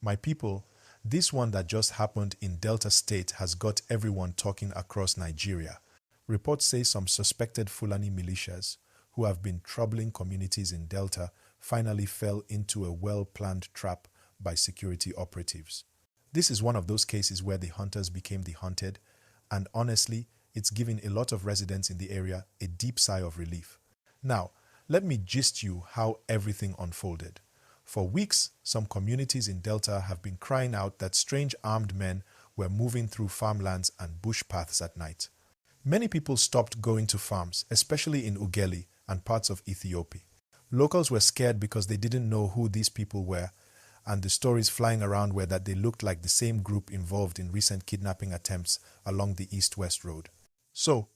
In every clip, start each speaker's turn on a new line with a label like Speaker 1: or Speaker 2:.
Speaker 1: My people, this one that just happened in Delta State has got everyone talking across Nigeria. Reports say some suspected Fulani militias, who have been troubling communities in Delta, finally fell into a well-planned trap by security operatives. This is one of those cases where the hunters became the hunted, and honestly, it's giving a lot of residents in the area a deep sigh of relief. Now, let me gist you how everything unfolded. For weeks, some communities in Delta have been crying out that strange armed men were moving through farmlands and bush paths at night. Many people stopped going to farms, especially in Ughelli and parts of Ethiopia. Locals were scared because they didn't know who these people were, and the stories flying around were that they looked like the same group involved in recent kidnapping attempts along the east-west road. So,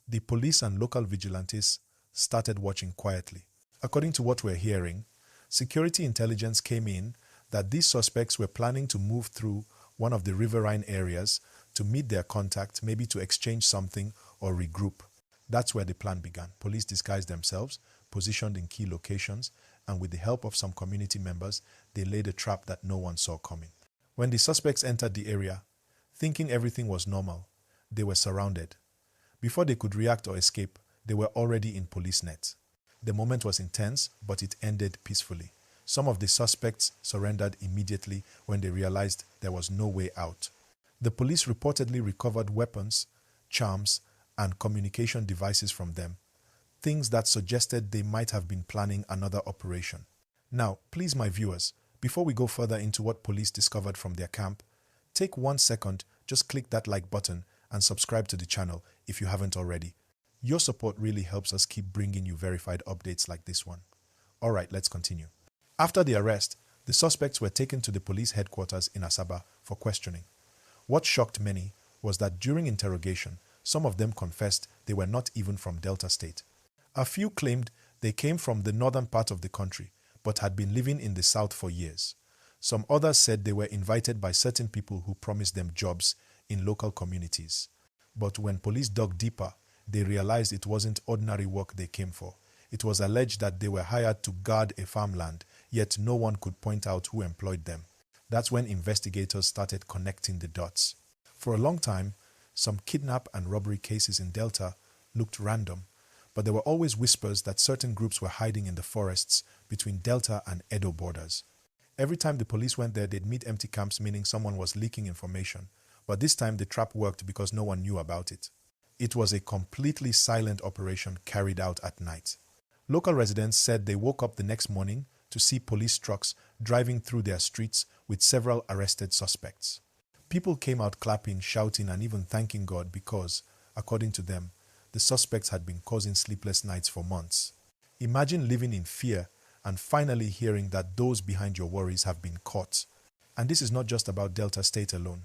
Speaker 1: the police and local vigilantes started watching quietly. According to what we're hearing, security intelligence came in that these suspects were planning to move through one of the riverine areas to meet their contact, maybe to exchange something or regroup. That's where the plan began. Police disguised themselves, positioned in key locations, and with the help of some community members, they laid a trap that no one saw coming. When the suspects entered the area, thinking everything was normal, they were surrounded. Before they could react or escape, they were already in police nets. The moment was intense, but it ended peacefully. Some of the suspects surrendered immediately when they realized there was no way out. The police reportedly recovered weapons, charms, and communication devices from them, things that suggested they might have been planning another operation. Now, please my viewers, before we go further into what police discovered from their camp, take 1 second, just click that like button and subscribe to the channel if you haven't already. Your support really helps us keep bringing you verified updates like this one. Alright, let's continue. After the arrest, the suspects were taken to the police headquarters in Asaba for questioning. What shocked many was that during interrogation, some of them confessed they were not even from Delta State. A few claimed they came from the northern part of the country, but had been living in the south for years. Some others said they were invited by certain people who promised them jobs in local communities. But when police dug deeper, they realized it wasn't ordinary work they came for. It was alleged that they were hired to guard a farmland, yet no one could point out who employed them. That's when investigators started connecting the dots. For a long time, some kidnap and robbery cases in Delta looked random, but there were always whispers that certain groups were hiding in the forests between Delta and Edo borders. Every time the police went there, they'd meet empty camps, meaning someone was leaking information. But this time the trap worked because no one knew about it. It was a completely silent operation carried out at night. Local residents said they woke up the next morning to see police trucks driving through their streets with several arrested suspects. People came out clapping, shouting, and even thanking God because, according to them, the suspects had been causing sleepless nights for months. Imagine living in fear and finally hearing that those behind your worries have been caught. And this is not just about Delta State alone.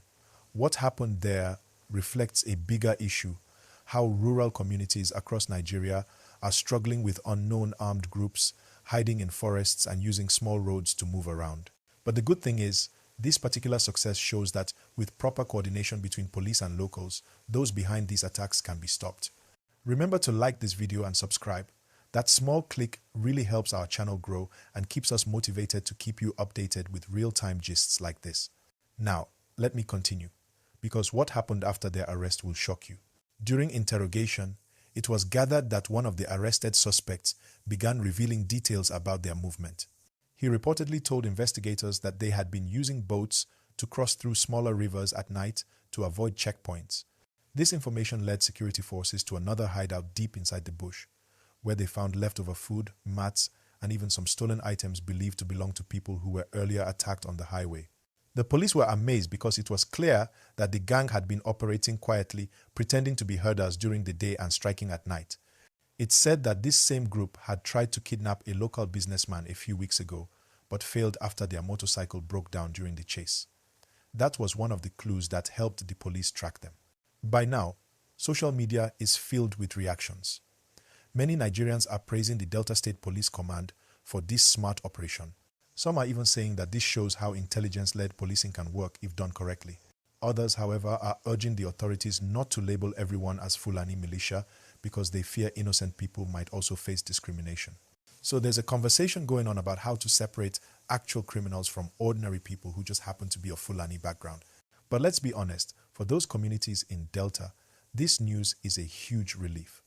Speaker 1: What happened there reflects a bigger issue: how rural communities across Nigeria are struggling with unknown armed groups, hiding in forests and using small roads to move around. But the good thing is, this particular success shows that with proper coordination between police and locals, those behind these attacks can be stopped. Remember to like this video and subscribe. That small click really helps our channel grow and keeps us motivated to keep you updated with real-time gists like this. Now, let me continue, because what happened after their arrest will shock you. During interrogation, it was gathered that one of the arrested suspects began revealing details about their movement. He reportedly told investigators that they had been using boats to cross through smaller rivers at night to avoid checkpoints. This information led security forces to another hideout deep inside the bush, where they found leftover food, mats, and even some stolen items believed to belong to people who were earlier attacked on the highway. The police were amazed because it was clear that the gang had been operating quietly, pretending to be herders during the day and striking at night. It's said that this same group had tried to kidnap a local businessman a few weeks ago, but failed after their motorcycle broke down during the chase. That was one of the clues that helped the police track them. By now, social media is filled with reactions. Many Nigerians are praising the Delta State Police Command for this smart operation. Some are even saying that this shows how intelligence-led policing can work if done correctly. Others, however, are urging the authorities not to label everyone as Fulani militia because they fear innocent people might also face discrimination. So there's a conversation going on about how to separate actual criminals from ordinary people who just happen to be of Fulani background. But let's be honest, for those communities in Delta, this news is a huge relief.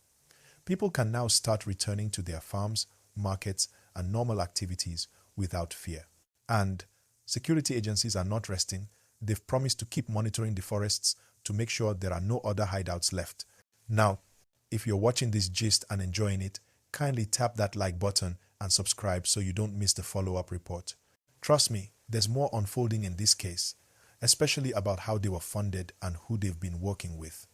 Speaker 1: People can now start returning to their farms, markets, and normal activities without fear. And security agencies are not resting. They've promised to keep monitoring the forests to make sure there are no other hideouts left. Now, if you're watching this gist and enjoying it, kindly tap that like button and subscribe so you don't miss the follow-up report. Trust me, there's more unfolding in this case, especially about how they were funded and who they've been working with.